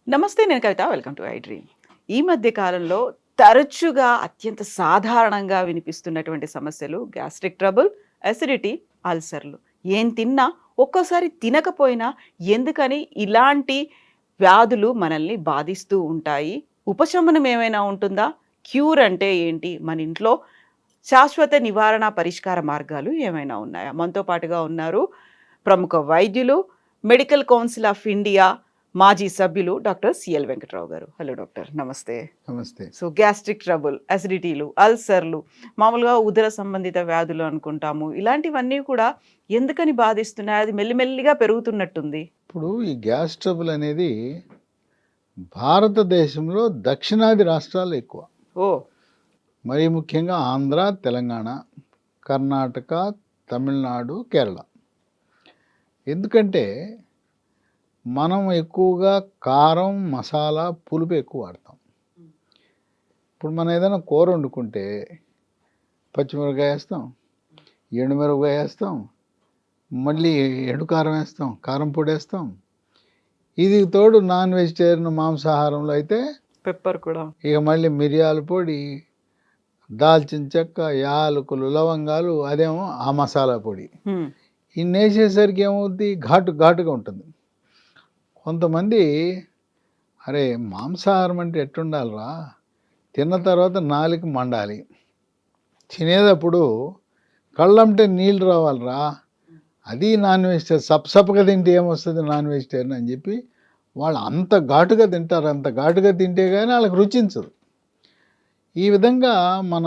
నమస్తే. నేను Kavitha. Welcome to I dream. ఈ మధ్య కాలంలో తరచుగా అత్యంత సాధారణంగా వినిపిస్తున్నటువంటి సమస్యలు గ్యాస్ట్రిక్ ట్రబుల్, అసిడిటీ, అల్సర్లు. ఏం తిన్నా, ఒక్కోసారి తినకపోయినా ఎందుకని ఇలాంటి వ్యాధులు మనల్ని బాధిస్తూ ఉంటాయి? ఉపశమనం ఏమైనా ఉంటుందా? క్యూర్ అంటే ఏంటి? మన ఇంట్లో శాశ్వత నివారణ పరిష్కార మార్గాలు ఏమైనా ఉన్నాయా? మనతో పాటుగా ఉన్నారు ప్రముఖ వైద్యులు, మెడికల్ కౌన్సిల్ ఆఫ్ ఇండియా మాజీ సభ్యులు డాక్టర్ సిఎల్ వెంకట్రావు గారు. హలో డాక్టర్, నమస్తే. నమస్తే. సో గ్యాస్ట్రిక్ ట్రబుల్, అసిడిటీలు, అల్సర్లు, మామూలుగా ఉదర సంబంధిత వ్యాధులు అనుకుంటాము. ఇలాంటివన్నీ కూడా ఎందుకని బాధిస్తున్నాయి? అది మెల్లిమెల్లిగా పెరుగుతున్నట్టుంది. ఇప్పుడు ఈ గ్యాస్ ట్రబుల్ అనేది భారతదేశంలో దక్షిణాది రాష్ట్రాల్లో ఎక్కువ. ఓ. మరీ ముఖ్యంగా ఆంధ్ర, తెలంగాణ, కర్ణాటక, తమిళనాడు, కేరళ. ఎందుకంటే మనం ఎక్కువగా కారం, మసాలా, పులుపు ఎక్కువ వాడతాం. ఇప్పుడు మనం ఏదైనా కూర వండుకుంటే పచ్చిమిరపకాయ వేస్తాం, ఎండుమిరపకాయ వేస్తాం, మళ్ళీ ఎండు కారం వేస్తాం, కారం పొడి వేస్తాం. ఇది తోడు నాన్ వెజిటేరియన్ మాంసాహారంలో అయితే పెప్పర్ కూడా. ఇక మళ్ళీ మిరియాల పొడి, దాల్చిన చెక్క, యాలకులు, లవంగాలు, అదేమో ఆ మసాలా పొడి. ఇన్ని వేసేసరికి ఏమవుద్ది, ఘాటుగా ఉంటుంది. కొంతమంది అరే మాంసాహారం అంటే ఎట్టుండాలిరా, తిన్న తర్వాత నాలుక మండాలి, తినేటప్పుడు కళ్ళంటే నీళ్ళు రావాలిరా, అది నాన్ వెజిటేరియన్. సపసపగా తింటే ఏమొస్తుంది నాన్ వెజిటేరియన్ అని చెప్పి వాళ్ళు అంత ఘాటుగా తింటారు. అంత ఘాటుగా తింటే కానీ వాళ్ళకి రుచించదు. ఈ విధంగా మన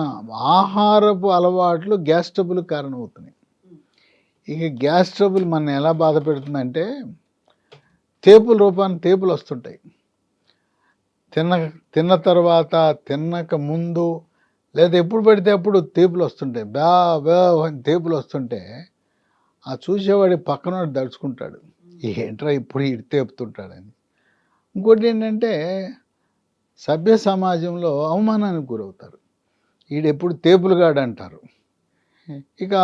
ఆహారపు అలవాట్లు గ్యాస్ ట్రబుల్ కారణమవుతున్నాయి. ఇక గ్యాస్ ట్రబుల్ మన ఎలా బాధ పెడుతుందంటే తేపుల రూపాన్ని తేపులు వస్తుంటాయి. తిన్న తర్వాత, తిన్నక ముందు, లేదా ఎప్పుడు పడితే అప్పుడు తేపులు వస్తుంటాయి. బ్యా అని తేపులు వస్తుంటే ఆ చూసేవాడి పక్కన దడుచుకుంటాడు, ఏంట్రా ఇప్పుడు ఇటు తేపుతుంటాడని. ఇంకోటి ఏంటంటే సభ్య సమాజంలో అవమానానికి గురవుతారు. ఈడెప్పుడు తేపులుగాడు అంటారు. ఇక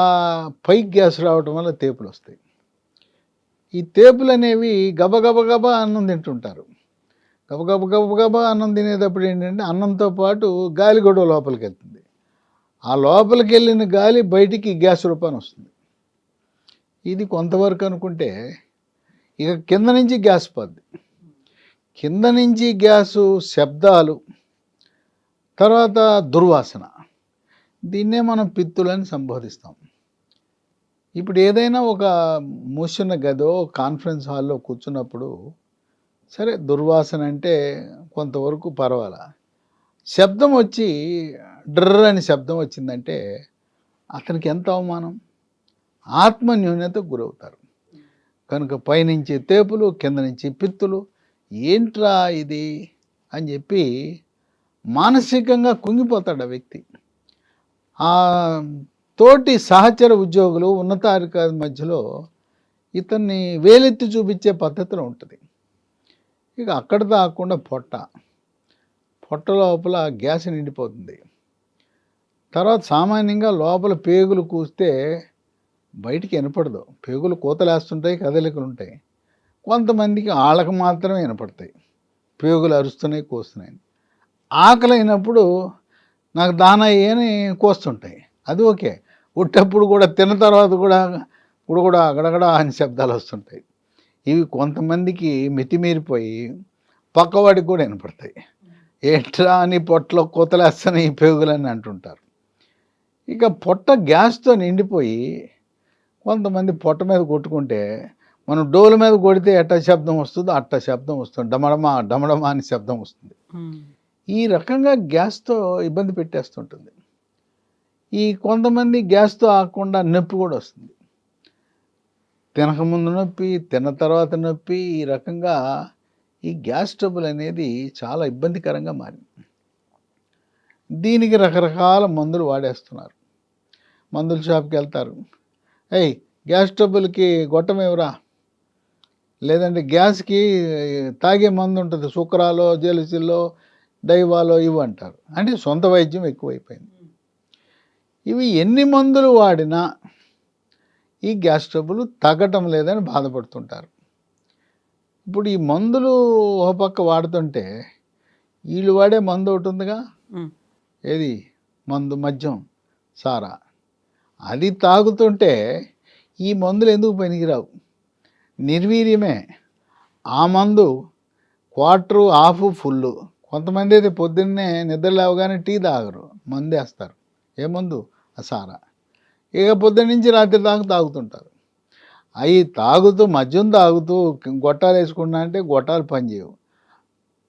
పైకి గ్యాస్ రావటం వల్ల తేపులు వస్తాయి. ఈ తేపులు అనేవి గబగబా అన్నం తింటుంటారు. గబగబా అన్నం తినేటప్పుడు ఏంటంటే అన్నంతో పాటు గాలి కూడా లోపలికి వెళ్తుంది. ఆ లోపలికి వెళ్ళిన గాలి బయటికి గ్యాస్ రూపాన్ని వస్తుంది. ఇది కొంతవరకు అనుకుంటే ఇక కింద నుంచి గ్యాస్ పోద్ది. కింద నుంచి గ్యాసు, శబ్దాలు, తర్వాత దుర్వాసన. దీన్నే మనం పిత్తులని సంబోధిస్తాం. ఇప్పుడు ఏదైనా ఒక మూసిన గదో, కాన్ఫరెన్స్ హాల్లో కూర్చున్నప్పుడు సరే దుర్వాసన అంటే కొంతవరకు పర్వాలా, శబ్దం వచ్చి డ్రర్ అని శబ్దం వచ్చిందంటే అతనికి ఎంత అవమానం, ఆత్మన్యూన్యతకు గురవుతారు. కనుక పైనుంచి తేపులు, కింద నుంచి పిత్తులు, ఏంట్రా ఇది అని చెప్పి మానసికంగా కుంగిపోతాడు ఆ వ్యక్తి. ఆ తోటి సహచర ఉద్యోగులు, ఉన్నతాధికారుల మధ్యలో ఇతన్ని వేలెత్తి చూపించే పద్ధతిలో ఉంటుంది. ఇక అక్కడ దాకుండా పొట్ట లోపల గ్యాస్ నిండిపోతుంది. తర్వాత సామాన్యంగా లోపల పేగులు కూస్తే బయటికి వినపడదు. పేగులు కూతలేస్తుంటాయి, కదలికలు ఉంటాయి. కొంతమందికి వాళ్ళకు మాత్రమే వినపడతాయి, పేగులు అరుస్తున్నాయి, కోస్తున్నాయి. ఆకలి అయినప్పుడు నాకు దానా అని కోస్తుంటాయి, అది ఓకే. ఉట్టప్పుడు కూడా తిన్న తర్వాత కూడా అగడగడ అని శబ్దాలు వస్తుంటాయి. ఇవి కొంతమందికి మితిమీరిపోయి పక్కవాడికి కూడా వినపడతాయి. ఎట్లా అని పొట్టలో కోతలేస్తాను ఈ పేగులని అంటుంటారు. ఇక పొట్ట గ్యాస్తో నిండిపోయి కొంతమంది పొట్ట మీద కొట్టుకుంటే మనం డోలు మీద కొడితే ఎట్ట శబ్దం వస్తుందో అట్ట శబ్దం వస్తుంది, డమడమా అని శబ్దం వస్తుంది. ఈ రకంగా గ్యాస్తో ఇబ్బంది పెట్టేస్తుంటుంది. ఈ కొంతమంది గ్యాస్తో ఆగకుండా నొప్పి కూడా వస్తుంది. తినకముందు నొప్పి, తిన్న తర్వాత నొప్పి. ఈ రకంగా ఈ గ్యాస్ ట్రబుల్ అనేది చాలా ఇబ్బందికరంగా మారింది. దీనికి రకరకాల మందులు వాడేస్తున్నారు. మందుల షాప్కి వెళ్తారు, గ్యాస్ ట్రబుల్కి గొట్టమేవరా, లేదంటే గ్యాస్కి తాగే మందు ఉంటుంది, సుక్రాలో, జెలిసిల్లో, డైవాలో ఇవి అంటారు. అంటే సొంత వైద్యం ఎక్కువైపోయింది. ఇవి ఎన్ని మందులు వాడినా ఈ గ్యాస్ ట్రబుల్ తగ్గటం లేదని బాధపడుతుంటారు. ఇప్పుడు ఈ మందులు ఒక పక్క వాడుతుంటే వీళ్ళు వాడే మందు ఒకటి ఉందిగా, ఉమ్, ఏది మందు మద్యం సారా, అది తాగుతుంటే ఈ మందులు ఎందుకు పనికిరావు, నిర్వీర్యమే. ఆ మందు క్వార్టరు హాఫ్ ఫుల్. కొంతమంది అయితే పొద్దున్నే నిద్ర లేవగానే టీ తాగరు, మందు వేస్తారు. ఏ మందు? ఆ సారా. ఇక పొద్దున్న నుంచి రాత్రి దాకా తాగుతుంటారు. అవి తాగుతూ మద్యం తాగుతూ గొట్టాలు వేసుకున్నా అంటే గొట్టాలు పనిచేయవు.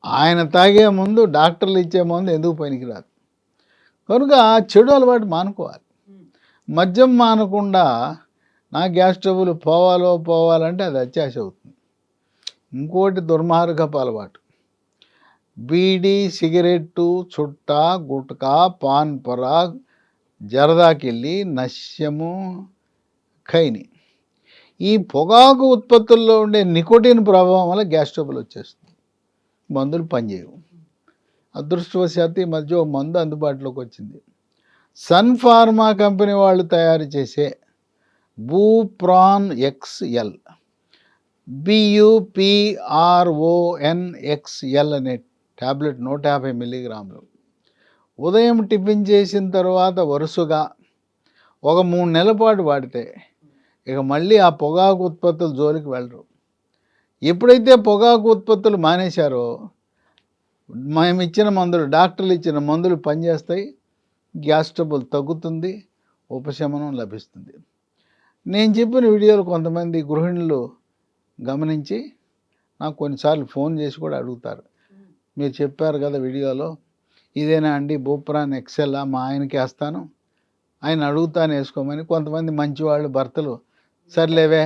ఆయన తాగే ముందు డాక్టర్లు ఇచ్చే మందు ఎందుకు పనికిరాదు. కనుక చెడు అలవాటు మానుకోవాలి. మద్యం మానకుండా నా గ్యాస్ ట్రబుల్ పోవాలంటే అది అత్యాశ అవుతుంది. ఇంకోటి దుర్మార్గపు అలవాటు, బీడీ, సిగరెట్టు, చుట్ట, గుట్కా, పాన్ పరాగ్, జరదాకెళ్ళి, నశ్యము, ఖైని. ఈ పొగాకు ఉత్పత్తుల్లో ఉండే నికోటిన్ ప్రభావం వల్ల గ్యాస్ ట్రబుల్ వచ్చేస్తుంది. మందులు పనిచేయవు. అదృష్టవశాత్తు ఈ మధ్య ఒక మందు అందుబాటులోకి వచ్చింది. సన్ ఫార్మా కంపెనీ వాళ్ళు తయారు చేసే బూప్రాన్ ఎక్స్ఎల్, BUPRONXL అనే ట్యాబ్లెట్ 150 మిల్లీగ్రాములు ఉదయం టిఫిన్ చేసిన తర్వాత వరుసగా ఒక 3 నెలల పాటు వాడితే ఇక మళ్ళీ ఆ పొగాకు ఉత్పత్తుల జోలికి వెళ్ళరు. ఎప్పుడైతే పొగాకు ఉత్పత్తులు మానేశారో మేము ఇచ్చిన మందులు, డాక్టర్లు ఇచ్చిన మందులు పనిచేస్తాయి, గ్యాస్ ట్రబుల్ తగ్గుతుంది, ఉపశమనం లభిస్తుంది. నేను చెప్పిన వీడియోలు కొంతమంది గృహిణులు గమనించి నాకు కొన్నిసార్లు ఫోన్ చేసి కూడా అడుగుతారు, మీరు చెప్పారు కదా వీడియోలో, ఇదేనా అండి బూప్రాన్ ఎక్సెల్? మా ఆయనకి వేస్తాను, ఆయన అడుగుతాను వేసుకోమని. కొంతమంది మంచివాళ్ళు భర్తలు, సర్లేవే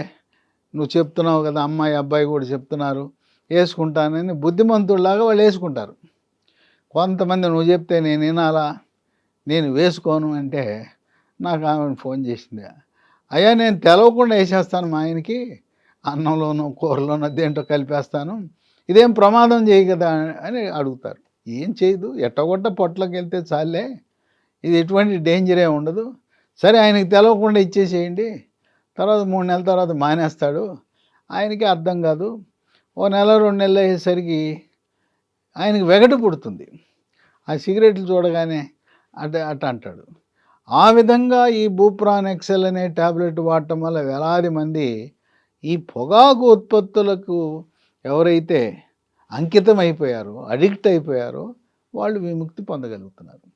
నువ్వు చెప్తున్నావు కదా, అమ్మాయి అబ్బాయి కూడా చెప్తున్నారు, వేసుకుంటానని బుద్ధిమంతుల్లాగా వాళ్ళు వేసుకుంటారు. కొంతమంది నువ్వు చెప్తే నేను వినాలా, నేను వేసుకోను అంటే నాకు ఆమె ఫోన్ చేసింది, అయ్యా నేను తెలవకుండా వేసేస్తాను మా ఆయనకి, అన్నంలోనో కూరలోనో దేంటో కలిపేస్తాను, ఇదేం ప్రమాదం చేయి కదా అని అడుగుతారు. ఏం చేయదు, ఎట్టగొట్ట పొట్లోకి వెళ్తే చాలే, ఇది ఎటువంటి డేంజరే ఉండదు. సరే ఆయనకి తెలవకుండా ఇచ్చేసేయండి, తర్వాత 3 నెలల తర్వాత మానేస్తాడు, ఆయనకి అర్థం కాదు. ఓ నెల 2 నెలలు అయ్యేసరికి ఆయనకి వెగటు పుడుతుంది, ఆ సిగరెట్లు చూడగానే అట అంటాడు. ఆ విధంగా ఈ బూప్రాన్ ఎక్సెల్ అనే ట్యాబ్లెట్ వాడటం వల్ల వేలాది మంది ఈ పొగాకు ఉత్పత్తులకు ఎవరైతే అంకితం అయిపోయారో, అడిక్ట్ అయిపోయారో వాళ్ళు విముక్తి పొందగలుగుతున్నారు.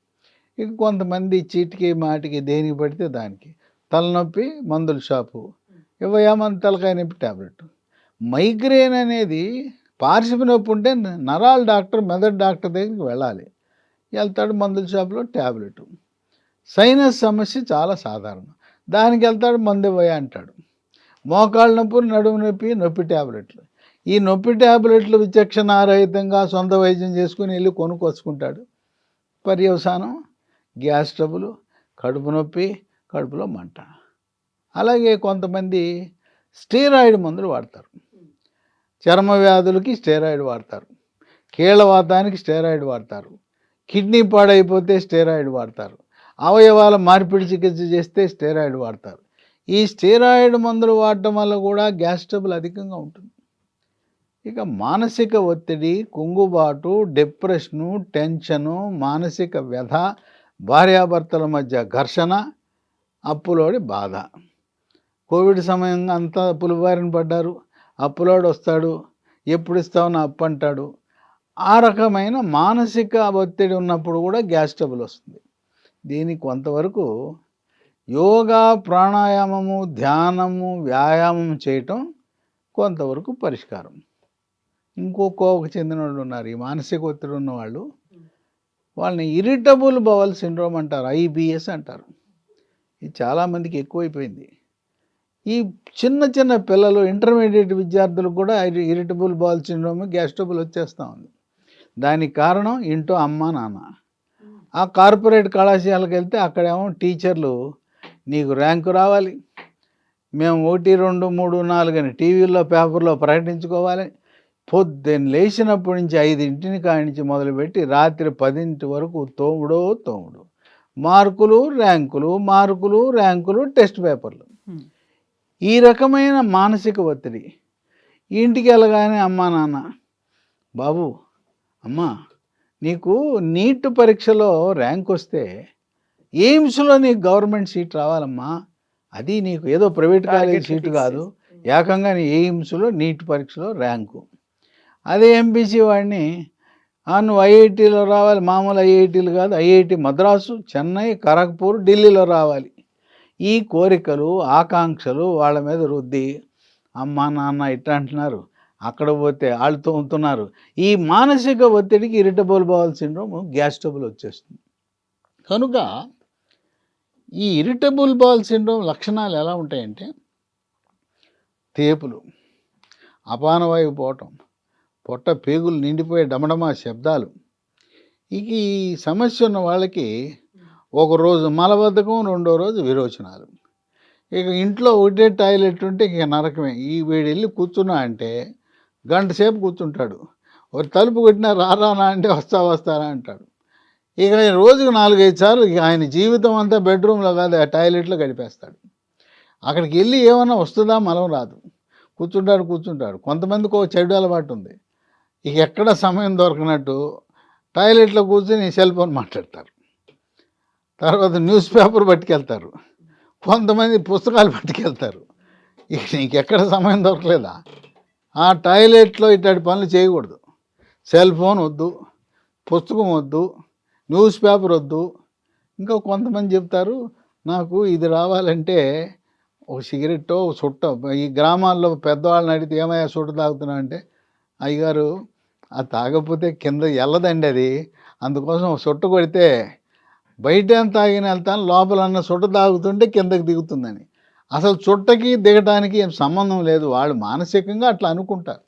ఇక కొంతమంది చీటికి మాటికి దేనికి పడితే దానికి, తలనొప్పి మందుల షాపు, ఇవ్వయా మన తలకాయ నొప్పి ట్యాబ్లెట్. మైగ్రేన్ అనేది పార్శ్వ నొప్పి ఉంటే నరాల డాక్టర్, మెదడు డాక్టర్ దగ్గరికి వెళ్ళాలి, వెళ్తాడు మందుల షాపులో ట్యాబ్లెట్. సైనస్ సమస్య చాలా సాధారణం, దానికి వెళ్తాడు మందు ఇవ్వయా అంటాడు. మోకాళ్ళ నొప్పి, నడుము నొప్పి, నొప్పి ట్యాబ్లెట్లు. ఈ నొప్పి ట్యాబ్లెట్లు విచక్షణారహితంగా సొంత వైద్యం చేసుకుని వెళ్ళి కొనుక్కొచ్చుకుంటాడు. పర్యవసానం గ్యాస్ ట్రబుల్, కడుపు నొప్పి, కడుపులో మంట. అలాగే కొంతమంది స్టెరాయిడ్ మందులు వాడతారు, చర్మ వ్యాధులకి స్టెరాయిడ్ వాడతారు, కీళ్ళవాతానికి స్టెరాయిడ్ వాడతారు, కిడ్నీ పాడైపోతే స్టెరాయిడ్ వాడతారు, అవయవాల మార్పిడి చికిత్స చేస్తే స్టెరాయిడ్ వాడతారు. ఈ స్టెరాయిడ్ మందులు వాడటం వల్ల కూడా గ్యాస్ ట్రబుల్ అధికంగా ఉంటుంది. ఇక మానసిక ఒత్తిడి, కుంగుబాటు, డిప్రెషను, టెన్షను, మానసిక వ్యధ, భార్యాభర్తల మధ్య ఘర్షణ, అప్పులోడి బాధ. కోవిడ్ సమయంగా అంతా అప్పుల బారిన పడ్డారు, అప్పులోడు వస్తాడు, ఎప్పుడు ఇస్తావు నా అప్పు అంటాడు. ఆ రకమైన మానసిక ఒత్తిడి ఉన్నప్పుడు కూడా గ్యాస్ ట్రబుల్ వస్తుంది. దీనికి కొంతవరకు యోగా, ప్రాణాయామము, ధ్యానము, వ్యాయామం చేయటం కొంతవరకు పరిష్కారం. ఇంకో కోవకు చెందిన వాళ్ళు ఉన్నారు, ఈ మానసిక ఒత్తిడి ఉన్నవాళ్ళు, వాళ్ళని ఇరిటబుల్ బవల్ సిండ్రోమ్ అంటారు, IBS అంటారు. ఇది చాలామందికి ఎక్కువైపోయింది. ఈ చిన్న చిన్న పిల్లలు, ఇంటర్మీడియట్ విద్యార్థులకు కూడా irritable bowel syndrome, gas trouble వచ్చేస్తూ ఉంది. దానికి కారణం ఇంట్లో అమ్మ నాన్న. ఆ కార్పొరేట్ కళాశాలకు వెళ్తే అక్కడేమో టీచర్లు నీకు ర్యాంకు రావాలి, మేము 1, 2, 3, 4 అని టీవీల్లో పేపర్లో ప్రకటించుకోవాలి. పొద్దున్న లేచినప్పటి నుంచి 5 కానించి మొదలుపెట్టి రాత్రి 10 వరకు తోముడు, మార్కులు ర్యాంకులు, మార్కులు ర్యాంకులు, టెస్ట్ పేపర్లు. ఈ రకమైన మానసిక ఒత్తిడి. ఇంటికి వెళ్ళగానే అమ్మా నాన్న, బాబు అమ్మా నీకు నీట్ పరీక్షలో ర్యాంక్ వస్తే ఎయిమ్స్లో నీకు గవర్నమెంట్ సీట్ రావాలమ్మా, అది నీకు ఏదో ప్రైవేట్ కాలేజ్ సీటు కాదు, ఏకంగా నీ ఎయిమ్స్లో నీట్ పరీక్షలో ర్యాంకు. అదే ఎంపీసీ వాడిని నువ్వు ఐఐటీలో రావాలి, మామూలు ఐఐటీలు కాదు, ఐఐటి మద్రాసు, చెన్నై, ఖరగ్పూర్, ఢిల్లీలో రావాలి. ఈ కోరికలు ఆకాంక్షలు వాళ్ళ మీద రుద్ది అమ్మ నాన్న ఇట్లా అంటున్నారు, అక్కడ పోతే వాళ్ళతో ఉంటున్నారు. ఈ మానసిక ఒత్తిడికి irritable bowel syndrome, gas trouble వచ్చేస్తుంది. కనుక ఈ ఇరిటబుల్ బౌల్ సిండ్రోమ్ లక్షణాలు ఎలా ఉంటాయంటే తేపులు, అపానవాయువు పోవటం, పొట్ట పేగులు నిండిపోయే డమడమా శబ్దాలు. ఇక ఈ సమస్య ఉన్న వాళ్ళకి ఒకరోజు మలబద్ధకం, రెండో రోజు విరోచనాలు. ఇక ఇంట్లో ఒకటే టాయిలెట్ ఉంటే ఇక నరకమే. ఈ వీడు వెళ్ళి కూర్చున్నా అంటే గంట సేపు కూర్చుంటాడు, ఒక తలుపు కొట్టినా రానా అంటే వస్తారా అంటాడు. ఇక రోజుకు 4-5 సార్లు ఇక ఆయన జీవితం అంతా బెడ్రూమ్లో కాదు ఆ టాయిలెట్లో గడిపేస్తాడు. అక్కడికి వెళ్ళి ఏమన్నా వస్తుందా, మలం రాదు, కూర్చుంటాడు. కొంతమందికి ఒక చెడు అలవాటు ఉంది, ఇక ఎక్కడ సమయం దొరకనట్టు టాయిలెట్లో కూర్చొని సెల్ ఫోన్ మాట్లాడతారు, తర్వాత న్యూస్ పేపర్ పట్టుకెళ్తారు, కొంతమంది పుస్తకాలు పట్టుకెళ్తారు. ఇక నీకెక్కడ సమయం దొరకలేదా? ఆ టాయిలెట్లో ఇట్లాంటి పనులు చేయకూడదు. సెల్ ఫోన్ వద్దు, పుస్తకం వద్దు, న్యూస్ పేపర్ వద్దు. ఇంకా కొంతమంది చెప్తారు, నాకు ఇది రావాలంటే ఒక సిగరెట్టో చుట్ట. ఈ గ్రామాల్లో పెద్దవాళ్ళని అడిగితే ఏమయ్యా చుట్ట తాగుతున్నా అంటే, అయ్యగారు అది తాగకపోతే కింద వెళ్ళదండి, అది అందుకోసం చుట్ట కొడితే బయట తాగిన వెళ్తాను, లోపలన్న చుట్ట తాగుతుంటే కిందకి దిగుతుందని. అసలు చుట్టకి దిగటానికి ఏం సంబంధం లేదు, వాళ్ళు మానసికంగా అట్లా అనుకుంటారు.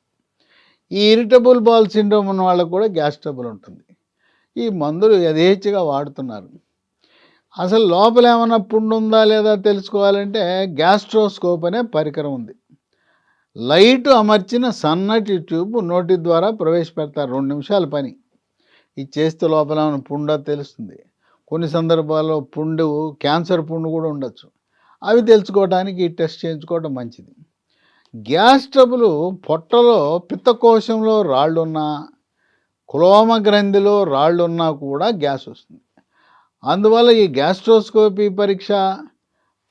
ఈ ఇరిటబుల్ బౌల్ సిండ్రోమ్ ఉన్న వాళ్ళకు కూడా గ్యాస్ ట్రబుల్ ఉంటుంది. ఈ మందులు యథేచ్ఛగా వాడుతున్నారు. అసలు లోపల ఏమైనా పుండు ఉందా లేదా తెలుసుకోవాలంటే గ్యాస్ట్రోస్కోప్ అనే పరికరం ఉంది. లైట్ అమర్చిన సన్నటి ట్యూబ్ నోటి ద్వారా ప్రవేశపెడతారు, 2 నిమిషాల పని. ఇది చేస్తే లోపల ఏమైనా పుండా తెలుస్తుంది. కొన్ని సందర్భాల్లో పుండు, క్యాన్సర్ పుండు కూడా ఉండొచ్చు. అవి తెలుసుకోవడానికి ఈ టెస్ట్ చేయించుకోవడం మంచిది. గ్యాస్ ట్రబుల్ పొట్టలో పిత్తకోశంలో రాళ్ళున్నా, క్లోమ గ్రంథిలో రాళ్ళున్నా కూడా గ్యాస్ వస్తుంది. అందువల్ల ఈ గ్యాస్ట్రోస్కోపీ పరీక్ష,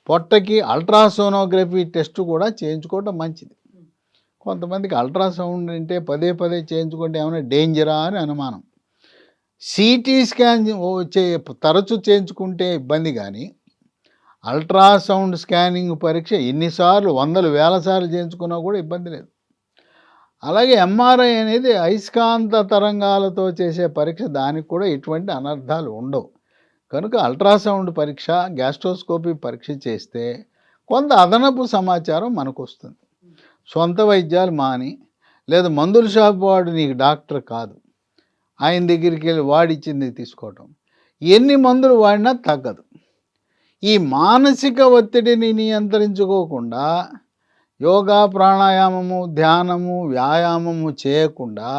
పొట్టకి అల్ట్రాసోనోగ్రఫీ టెస్ట్ కూడా చేయించుకోవడం మంచిది. కొంతమందికి అల్ట్రాసౌండ్ అంటే పదే చేయించుకుంటే ఏమైనా డేంజరా అని అనుమానం. సిటీ స్కాన్ తరచు చేయించుకుంటే ఇబ్బంది, కానీ అల్ట్రాసౌండ్ స్కానింగ్ పరీక్ష ఎన్నిసార్లు, 100,000 సార్లు చేయించుకున్నా కూడా ఇబ్బంది లేదు. అలాగే ఎంఆర్ఐ అనేది అయస్కాంత తరంగాలతో చేసే పరీక్ష, దానికి కూడా ఎటువంటి అనర్థాలు ఉండవు. కనుక అల్ట్రాసౌండ్ పరీక్ష, గ్యాస్ట్రోస్కోపీ పరీక్ష చేస్తే కొంత అదనపు సమాచారం మనకు వస్తుంది. సొంత వైద్యాలు మాని, లేదా మందుల షాప్ వాడు నీకు డాక్టర్ కాదు, ఆయన దగ్గరికి వెళ్ళి వాడిచ్చింది తీసుకోవటం, ఎన్ని మందులు వాడినా తగ్గదు. ఈ మానసిక ఒత్తిడిని నియంత్రించుకోకుండా యోగా, ప్రాణాయామము, ధ్యానము, వ్యాయామము చేయకుండా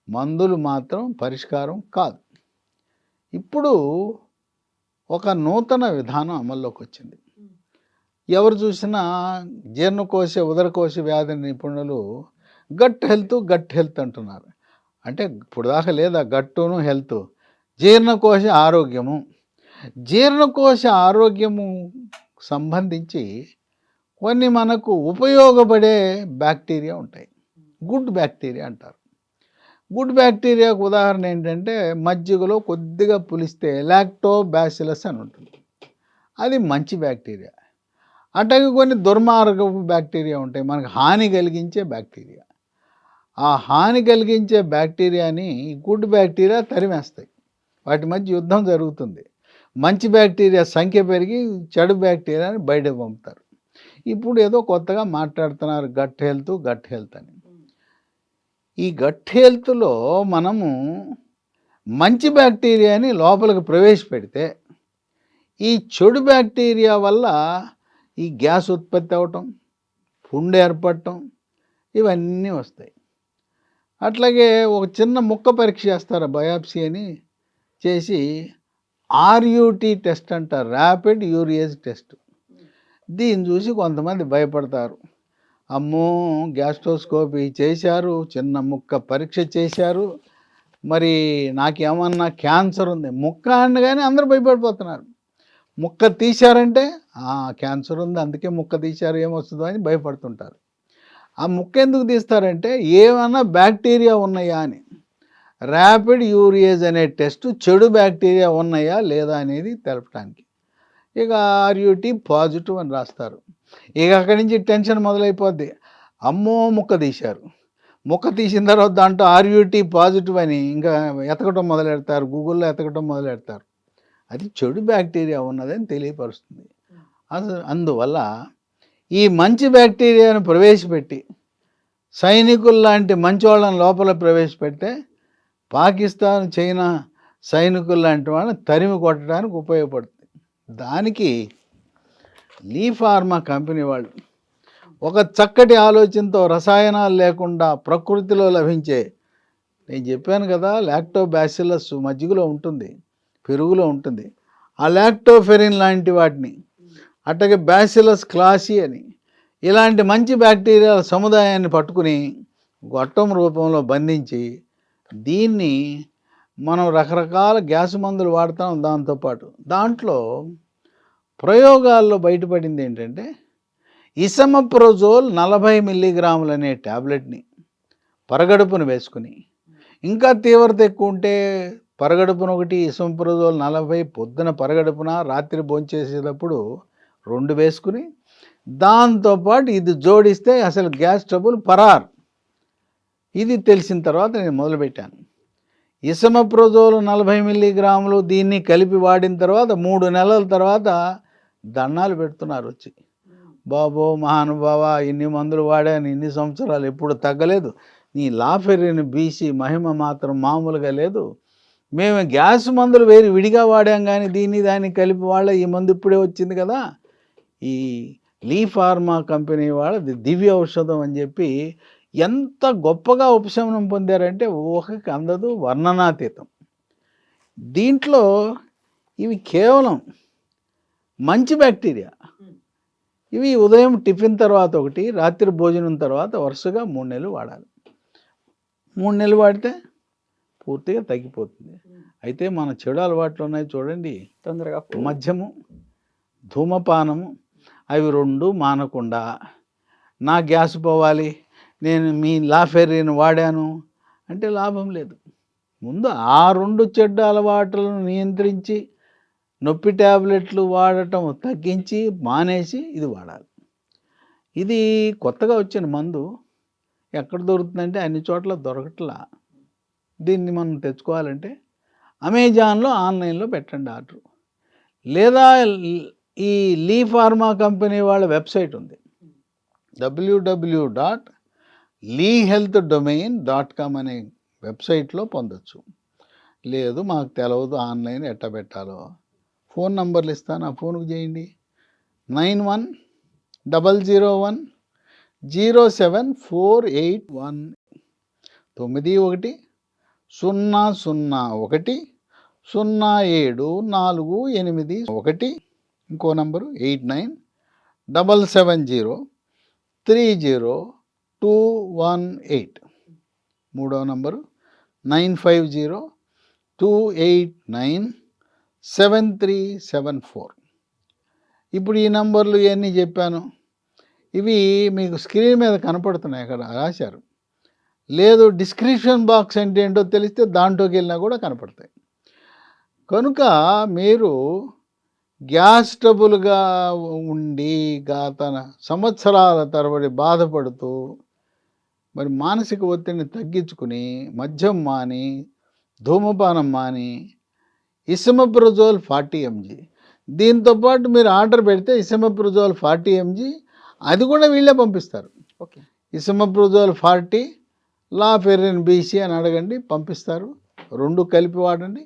మందులు మాత్రం పరిష్కారం కాదు. ఇప్పుడు ఒక నూతన విధానం అమల్లోకి వచ్చింది. ఎవరు చూసినా జీర్ణకోశ, ఉదరకోశ వ్యాధి నిపుణులు గట్ హెల్త్ అంటున్నారు. అంటే ఇప్పుడు దాకా లేదా గట్టును హెల్త్, జీర్ణకోశ ఆరోగ్యము. జీర్ణకోశ ఆరోగ్యము సంబంధించి కొన్ని మనకు ఉపయోగపడే బ్యాక్టీరియా ఉంటాయి, గుడ్ బ్యాక్టీరియా అంటారు. గుడ్ బ్యాక్టీరియాకు ఉదాహరణ ఏంటంటే మజ్జిగలో కొద్దిగా పులిస్తే లాక్టోబాసిలస్ అని ఉంటుంది, అది మంచి బ్యాక్టీరియా. అట్లాగే కొన్ని దుర్మార్గపు బ్యాక్టీరియా ఉంటాయి, మనకు హాని కలిగించే బ్యాక్టీరియా. ఆ హాని కలిగించే బ్యాక్టీరియాని గుడ్ బ్యాక్టీరియా తరిమేస్తాయి, వాటి మధ్య యుద్ధం జరుగుతుంది. మంచి బ్యాక్టీరియా సంఖ్య పెరిగి చెడు బ్యాక్టీరియాని బయటకు పంపుతారు. ఇప్పుడు ఏదో కొత్తగా మాట్లాడుతున్నారు గట్ హెల్త్ అని. ఈ గట్ హెల్త్లో మనము మంచి బ్యాక్టీరియాని లోపలికి ప్రవేశపెడితే ఈ చెడు బ్యాక్టీరియా వల్ల ఈ గ్యాస్ ఉత్పత్తి అవ్వటం, పుండు ఏర్పడటం, ఇవన్నీ వస్తాయి. అట్లాగే ఒక చిన్న ముక్క పరీక్ష చేస్తారు, బయాప్సీ అని చేసి ఆర్యూటీ టెస్ట్ అంటారు, ర్యాపిడ్ యూరియేజ్ టెస్ట్. దీన్ని చూసి కొంతమంది భయపడతారు. అమ్మో గ్యాస్ట్రోస్కోపీ చేశారు, చిన్న ముక్క పరీక్ష చేశారు, మరి నాకేమన్నా క్యాన్సర్ ఉంది ముక్క అనగానే అందరూ భయపడిపోతున్నారు. ముక్క తీశారంటే క్యాన్సర్ ఉంది అందుకే ముక్క తీశారు ఏమొస్తుందో అని భయపడుతుంటారు. ఆ ముక్క ఎందుకు తీస్తారంటే ఏమన్నా బ్యాక్టీరియా ఉన్నాయా అని. ర్యాపిడ్ యూరియేజ్ అనే టెస్ట్ చెడు బ్యాక్టీరియా ఉన్నాయా లేదా అనేది తెలపడానికి. ఇక ఆర్యూటీ పాజిటివ్ అని రాస్తారు. ఇక అక్కడి నుంచి టెన్షన్ మొదలైపోద్ది. అమ్మో ముక్క తీశారు, ముక్క తీసిన తర్వాత దాంట్లో ఆర్యూటీ పాజిటివ్ అని ఇంకా ఎతకటం మొదలెడతారు, గూగుల్లో ఎతకటం మొదలెడతారు. అది చెడు బ్యాక్టీరియా ఉన్నదని తెలియపరుస్తుంది. అసలు అందువల్ల ఈ మంచి బ్యాక్టీరియాను ప్రవేశపెట్టి సైనికులు లాంటి మంచి వాళ్ళని లోపల ప్రవేశపెడితే పాకిస్తాన్ చైనా సైనికులు లాంటి వాళ్ళని తరిమి కొట్టడానికి ఉపయోగపడుతుంది. దానికి లీ ఫార్మా కంపెనీ వాళ్ళు ఒక చక్కటి ఆలోచనతో రసాయనాలు లేకుండా ప్రకృతిలో లభించే, నేను చెప్పాను కదా లాక్టోబాసిల్లస్ మజ్జిగలో ఉంటుంది, పెరుగులో ఉంటుంది, ఆ లాక్టోఫెరిన్ లాంటి వాటిని, అట్లాగే బ్యాసిల్లస్ క్లాసి అని ఇలాంటి మంచి బ్యాక్టీరియాల సముదాయాన్ని పట్టుకుని గొట్టం రూపంలో బంధించి దీన్ని మనం రకరకాల గ్యాస్ మందులు వాడతాం. దాంతోపాటు దాంట్లో ప్రయోగాల్లో బయటపడింది ఏంటంటే ఇసమప్రోజోల్ 40 మిల్లీగ్రాములు అనే ట్యాబ్లెట్ని పరగడుపున వేసుకుని, ఇంకా తీవ్రత ఎక్కువ ఉంటే పరగడుపున ఒకటి, ఇసమప్రోజోల్ 40 పొద్దున పరగడుపున, రాత్రి భోంచేసేటప్పుడు 2 వేసుకుని దాంతోపాటు ఇది జోడిస్తే అసలు గ్యాస్ ట్రబుల్ పరార్. ఇది తెలిసిన తర్వాత నేను మొదలుపెట్టాను. ఇసమప్రోజోల్ 40 మిల్లీగ్రాములు దీన్ని కలిపి వాడిన తర్వాత 3 నెలల తర్వాత దండాలు పెడుతున్నారు వచ్చి, బాబో మహానుభావ ఇన్ని మందులు వాడాను, ఇన్ని సంవత్సరాలు ఎప్పుడు తగ్గలేదు, నీ లాఫెరిన్ బీసీ మహిమ మాత్రం మామూలుగా లేదు, మేము గ్యాస్ మందులు వేరు విడిగా వాడాం కానీ దాన్ని కలిపి వాళ్ళ ఈ మందు ఇప్పుడే వచ్చింది కదా, ఈ లీ ఫార్మా కంపెనీ వాళ్ళది దివ్య ఔషధం అని చెప్పి ఎంత గొప్పగా ఉపశమనం పొందారంటే ఊహకి అందదు, వర్ణనాతీతం. దీంట్లో ఇవి కేవలం మంచి బ్యాక్టీరియా. ఇవి ఉదయం టిఫిన్ తర్వాత ఒకటి, రాత్రి భోజనం తర్వాత వరుసగా 3 నెలలు వాడాలి. 3 నెలలు వాడితే పూర్తిగా తగ్గిపోతుంది. అయితే మన చెడు అలవాట్లు ఉన్నాయి చూడండి, తొందరగా మద్యము, ధూమపానము, అవి 2 మానకుండా నా గ్యాస్ పోవాలి, నేను మీ లాఫెరిన్ వాడాను అంటే లాభం లేదు. ముందు ఆ 2 చెడ్డ అలవాట్లను నియంత్రించి నొప్పి ట్యాబ్లెట్లు వాడటం తగ్గించి మానేసి ఇది వాడాలి. ఇది కొత్తగా వచ్చిన మందు ఎక్కడ దొరుకుతుందంటే అన్ని చోట్ల దొరకట్లా. దీన్ని మనం తెచ్చుకోవాలంటే అమెజాన్లో ఆన్లైన్లో పెట్టండి ఆర్డర్, లేదా ఈ లీ ఫార్మా కంపెనీ వాళ్ళ వెబ్సైట్ ఉంది www.leehealthdomain.com అనే వెబ్సైట్లో పొందొచ్చు. లేదు మాకు తెలియదు ఆన్లైన్ ఎట్ట పెట్టాలో, ఫోన్ నంబర్లు ఇస్తాను, ఆ ఫోన్కి చేయండి 9100074819 9100010748. ఇంకో నంబరు 8977030218. మూడో నంబరు 9502897374. ఇప్పుడు ఈ నంబర్లు ఇవన్నీ చెప్పాను, ఇవి మీకు స్క్రీన్ మీద కనపడుతున్నాయి, అక్కడ రాశారు. లేదు డిస్క్రిప్షన్ బాక్స్ అంటే ఏంటో తెలిస్తే దాంట్లోకి వెళ్ళినా కూడా కనపడతాయి. కనుక మీరు గ్యాస్ ట్రబుల్గా ఉండి గత సంవత్సరాల తరబడి బాధపడుతూ మరి మానసిక ఒత్తిడిని తగ్గించుకుని మద్యం మాని, ధూమపానం మాని, ఇసమప్రోజోల్ 40 mg, దీంతోపాటు మీరు ఆర్డర్ పెడితే ఇసమప్రోజోల్ 40 mg అది కూడా వీళ్ళే పంపిస్తారు. ఓకే, ఇసమప్రోజోల్ 40 లాఫెరిన్ బీసీ అని అడగండి, పంపిస్తారు. 2 కలిపి వాడండి.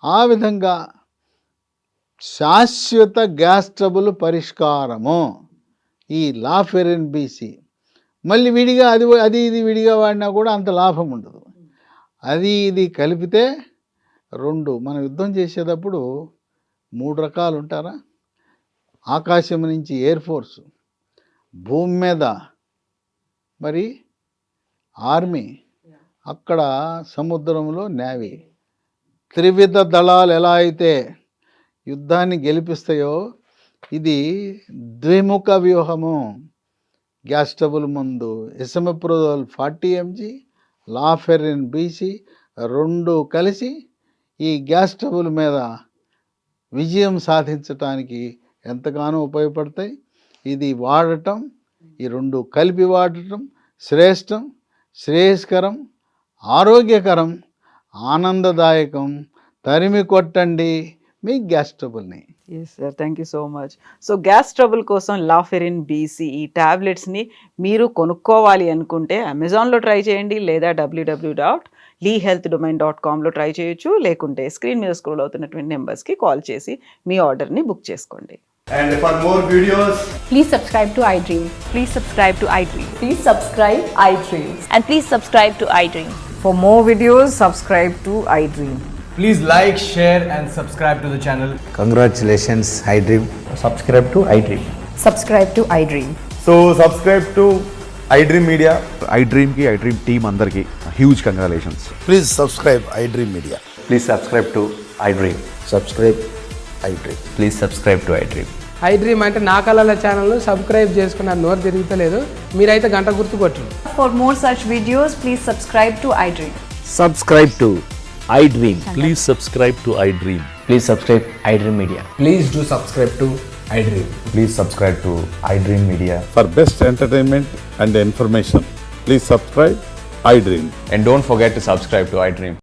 ఆ విధంగా శాశ్వత గ్యాస్ ట్రబుల్ పరిష్కారము ఈ లాఫెరిన్ బీసీ. మళ్ళీ విడిగా అది ఇది విడిగా వాడినా కూడా అంత లాభం ఉండదు. అది ఇది కలిపితే 2. మనం యుద్ధం చేసేటప్పుడు 3 రకాలు ఉంటారా, ఆకాశం నుంచి ఎయిర్ ఫోర్స్, భూమి మీద మరి ఆర్మీ, అక్కడ సముద్రంలో నేవీ. త్రివిధ దళాలు ఎలా అయితే యుద్ధాన్ని గెలిపిస్తాయో ఇది ద్విముఖ వ్యూహము. గ్యాస్ ట్రబుల్ ముందు ఎసమెప్రోజోల్ 40 mg, లాఫెరిన్ బీసీ రెండు కలిసి ఈ గ్యాస్ ట్రబుల్ మీద విజయం సాధించటానికి ఎంతగానో ఉపయోగపడతాయి. ఇది వాడటం, ఈ రెండు కలిపి వాడటం శ్రేష్టం, శ్రేయస్కరం, ఆరోగ్యకరం, ఆనందదాయకం. తరిమి కొట్టండి మీ గ్యాస్ ట్రబుల్ని. Yes sir, thank you so much. So gas trouble కోసం లాఫెరిన్ బీసీ ఈ టాబ్లెట్స్ని మీరు కొనుక్కోవాలి అనుకుంటే అమెజాన్లో ట్రై చేయండి, లేదా www.leehealthdomain.comలో ట్రై చేయొచ్చు, లేకుంటే స్క్రీన్ మీద స్క్రోల్ అవుతున్నటువంటి నెంబర్స్కి కాల్ చేసి మీ ఆర్డర్ని బుక్ చేసుకోండి. And for more videos, Please subscribe to iDream. Please subscribe to iDream. Please subscribe iDream. And please subscribe to iDream. For more videos, subscribe to iDream. please like, share, and subscribe to the channel. Congratulations, iDream. Subscribe to iDream. Subscribe to iDream. So subscribe to iDream Media. iDream team andarki huge congratulations. Please subscribe iDream Media. Please subscribe to iDream. Subscribe iDream. Please subscribe to iDream. iDream అంటే నా కళల channel subscribe చేసుకున్న నోరు తిరుగుతలేదు, మీరైతే గంట గుర్తు కొట్టండి. For more such videos, please subscribe to iDream. Subscribe to iDream. Please subscribe to iDream. Please subscribe iDream Media. Please do subscribe to iDream. Please subscribe to iDream Media. For best entertainment and information, please subscribe iDream. And don't forget to subscribe to iDream.